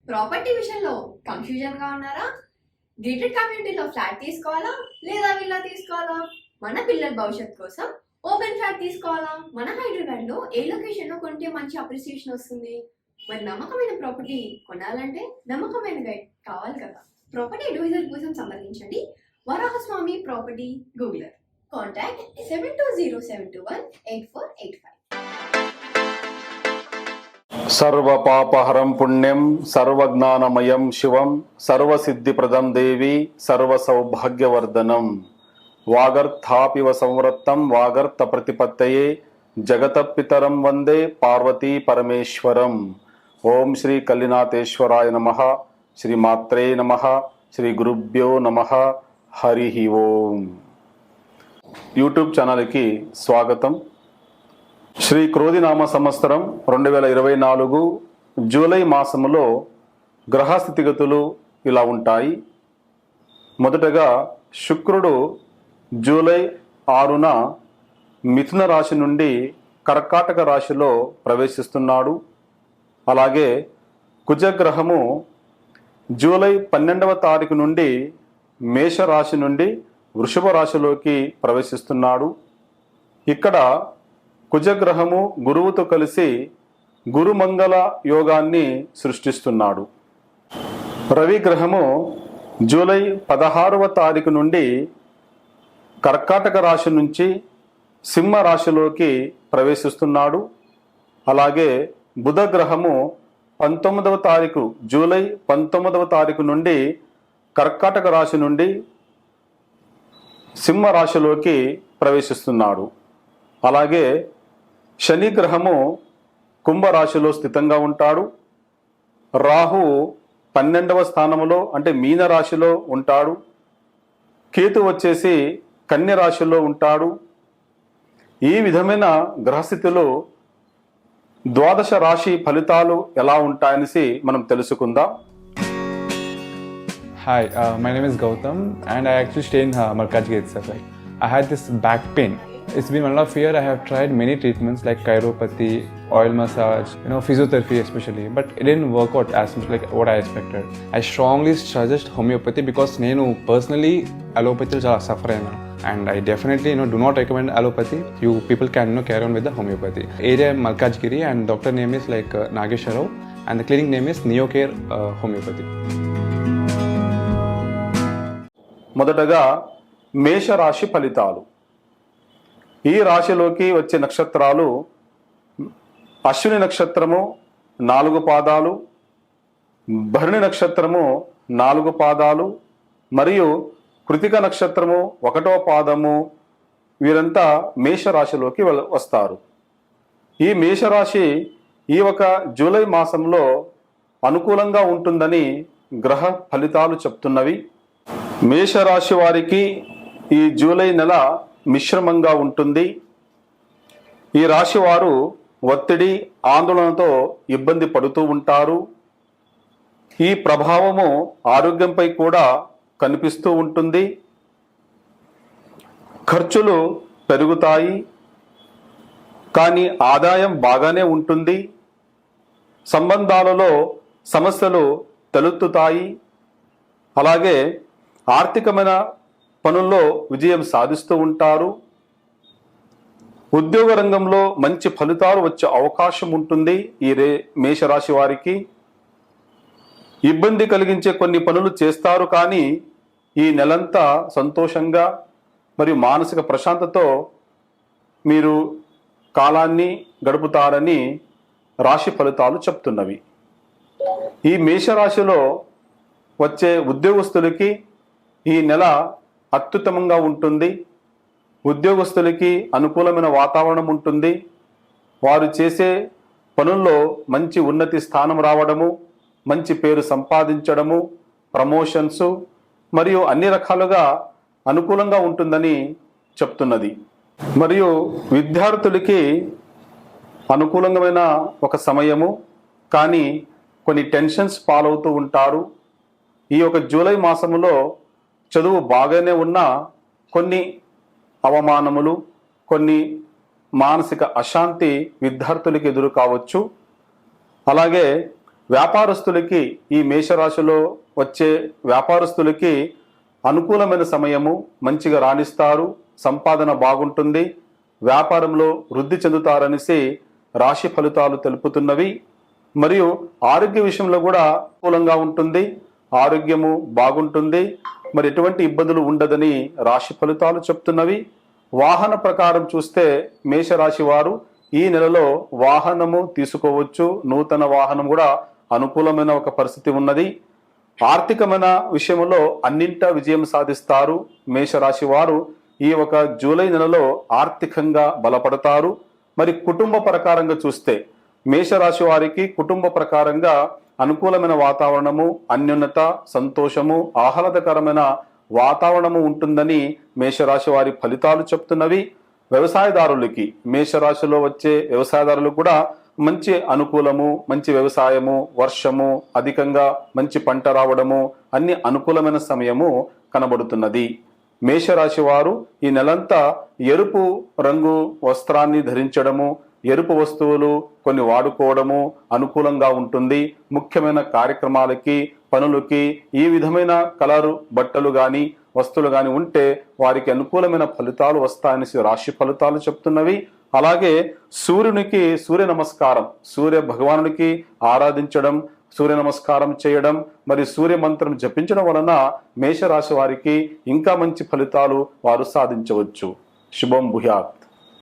Property విషయంలో confusion గా ఉన్నారా? గేటెడ్ కమ్యూనిటీలో ఫ్లాట్ తీసుకోవాలా లేదా విల్లా తీసుకోవాలా? మన పిల్లల భవిష్యత్ కోసం ఓపెన్ ఫ్లాట్ తీసుకోవాలా? మన హైదరాబాద్ లో ఏ లొకేషన్ లో కొంటే మంచి అప్రిసియేషన్ వస్తుంది? మరి నమ్మకమైన ప్రాపర్టీ కొనాలంటే నమ్మకమైన గైడ్ కావాలి కదా. ప్రాపర్టీ అడ్వైజర్ కోసం సంప్రదించండి వరాహస్వామి ప్రాపర్టీ గూగులర్. కాంటాక్ట్ 7207218485. సర్వపాపహరం పుణ్యం సర్వజ్ఞానమయం శివం సర్వసిద్ధిప్రదం దేవి సర్వసౌభాగ్యవర్ధనం వాగర్థాపివ సంవృత్తం వాగర్థ ప్రతిపత్తయే జగతపితరం వందే పార్వతీ పరమేశ్వరం. ఓం శ్రీ కల్లినాథేశ్వరాయ నమః. శ్రీ మాత్రే నమః. శ్రీ గురుభ్యో నమః. హరి ఓం. యూట్యూబ్ ఛానల్కి స్వాగతం. శ్రీ క్రోధినామ సంవత్సరం 2024 జూలై మాసములో గ్రహ స్థితిగతులు ఇలా ఉంటాయి. మొదటగా శుక్రుడు జూలై 6న మిథున రాశి నుండి కర్కాటక రాశిలో ప్రవేశిస్తున్నాడు. అలాగే కుజగ్రహము జూలై 12వ తారీఖు నుండి మేషరాశి నుండి వృషభ రాశిలోకి ప్రవేశిస్తున్నాడు. ఇక్కడ కుజగ్రహము గురువుతో కలిసి గురుమంగళ యోగాన్ని సృష్టిస్తున్నాడు. రవి గ్రహము జూలై 16వ తారీఖు నుండి కర్కాటక రాశి నుంచి సింహ రాశిలోకి ప్రవేశిస్తున్నాడు. అలాగే బుధ గ్రహము 19వ తారీఖు జూలై 19వ తారీఖు నుండి కర్కాటక రాశి నుండి సింహ రాశిలోకి ప్రవేశిస్తున్నాడు. అలాగే శని గ్రహము కుంభరాశిలో స్థితంగా ఉంటాడు. రాహు 12వ స్థానంలో అంటే మీన రాశిలో ఉంటాడు. కేతు వచ్చేసి కన్య రాశిలో ఉంటాడు. ఈ విధమైన గ్రహస్థితిలో ద్వాదశ రాశి ఫలితాలు ఎలా ఉంటాయనేసి మనం తెలుసుకుందాం. Hi, my name is Gautam and I actually stay in Malkajgiri itself. I had this back pain. It's been 1.5 years. I have tried many treatments like chiropathy, oil massage, physiotherapy especially, but it didn't work out as much like what I expected. I strongly suggest homeopathy because నేను personally allopathy చాలా suffer అయినా, and I definitely do not recommend allopathy. You people can carry on with the homeopathy. Area Malkajgiri and doctor name is like Nagesha Rao and the clinic name is Neocare Homeopathy. మొదటగా మేషరాశి ఫలితాలు. ఈ రాశిలోకి వచ్చే నక్షత్రాలు అశ్విని నక్షత్రము 4 పాదాలు, భరణి నక్షత్రము 4 పాదాలు మరియు కృతిక నక్షత్రము 1వ పాదము. వీరంతా మేషరాశిలోకి వస్తారు. ఈ మేషరాశి ఈ ఒక జూలై మాసంలో అనుకూలంగా ఉంటుందని గ్రహ ఫలితాలు చెప్తున్నవి. మేషరాశి వారికి ఈ జూలై నెల మిశ్రమంగా ఉంటుంది. ఈ రాశి వారు ఒత్తిడి ఆందోళనతో ఇబ్బంది పడుతూ ఉంటారు. ఈ ప్రభావము ఆరోగ్యంపై కూడా కనిపిస్తూ ఉంటుంది. ఖర్చులు పెరుగుతాయి కానీ ఆదాయం బాగానే ఉంటుంది. సంబంధాలలో సమస్యలు తలెత్తుతాయి. అలాగే ఆర్థికమైన పనుల్లో విజయం సాధిస్తూ ఉంటారు. ఉద్యోగ రంగంలో మంచి ఫలితాలు వచ్చే అవకాశం ఉంటుంది. ఈ మేషరాశి వారికి ఇబ్బంది కలిగించే కొన్ని పనులు చేస్తారు కానీ ఈ నెలంతా సంతోషంగా మరియు మానసిక ప్రశాంతతతో మీరు కాలాన్ని గడుపుతారని రాశి ఫలితాలు చెప్తున్నవి. ఈ మేషరాశిలో వచ్చే ఉద్యోగస్తులకి ఈ నెల అత్యుత్తమంగా ఉంటుంది. ఉద్యోగస్తులకి అనుకూలమైన వాతావరణం ఉంటుంది. వారు చేసే పనుల్లో మంచి ఉన్నతి స్థానం రావడము, మంచి పేరు సంపాదించడము, ప్రమోషన్స్ మరియు అన్ని రకాలుగా అనుకూలంగా ఉంటుందని చెప్తున్నది. మరియు విద్యార్థులకి అనుకూలమైన ఒక సమయము కానీ కొన్ని టెన్షన్స్ పాలవుతూ ఉంటారు. ఈ ఒక జూలై మాసములో చదువు బాగానే ఉన్నా కొన్ని అవమానములు, కొన్ని మానసిక అశాంతి విద్యార్థులకు ఎదురు కావచ్చు. అలాగే వ్యాపారస్తులకి ఈ మేషరాశిలో వచ్చే వ్యాపారస్తులకి అనుకూలమైన సమయము, మంచిగా రాణిస్తారు, సంపాదన బాగుంటుంది, వ్యాపారంలో వృద్ధి చెందుతారనేసి రాశి ఫలితాలు తెలుపుతున్నవి. మరియు ఆరోగ్య విషయంలో కూడా అనుకూలంగా ఉంటుంది, ఆరోగ్యము బాగుంటుంది, మరి ఎటువంటి ఇబ్బందులు ఉండదని రాశి ఫలితాలు చెప్తున్నవి. వాహన ప్రకారం చూస్తే మేషరాశి వారు ఈ నెలలో వాహనము తీసుకోవచ్చు, నూతన వాహనం కూడా అనుకూలమైన ఒక పరిస్థితి ఉన్నది. ఆర్థికమైన విషయంలో అన్నింటా విజయం సాధిస్తారు. మేషరాశి వారు ఈ ఒక జూలై నెలలో ఆర్థికంగా బలపడతారు. మరి కుటుంబ ప్రకారంగా చూస్తే మేషరాశి వారికి కుటుంబ ప్రకారంగా అనుకూలమైన వాతావరణము, అన్యోన్యత, సంతోషము, ఆహ్లాదకరమైన వాతావరణము ఉంటుందని మేషరాశి వారి ఫలితాలు చెప్తున్నవి. వ్యవసాయదారులకి మేషరాశిలో వచ్చే వ్యవసాయదారులకు కూడా మంచి అనుకూలము, మంచి వ్యవసాయము, వర్షము, అధికంగా మంచి పంట రావడము అన్ని అనుకూలమైన సమయము కనబడుతున్నది. మేషరాశి వారు ఈ నెలంతా ఎరుపు రంగు వస్త్రాన్ని ధరించడము, ఎరుపు వస్తువులు కొన్ని వాడుకోవడము అనుకూలంగా ఉంటుంది. ముఖ్యమైన కార్యక్రమాలకి, పనులకి ఈ విధమైన కలరు బట్టలు కానీ వస్తువులు కానీ ఉంటే వారికి అనుకూలమైన ఫలితాలు వస్తాయని రాశి ఫలితాలు చెప్తున్నవి. అలాగే సూర్యునికి సూర్య నమస్కారం, సూర్య భగవానునికి ఆరాధించడం, సూర్య నమస్కారం చేయడం, మరి సూర్య మంత్రం జపించడం వలన మేషరాశి వారికి ఇంకా మంచి ఫలితాలు వారు సాధించవచ్చు. శుభం భూయాత్.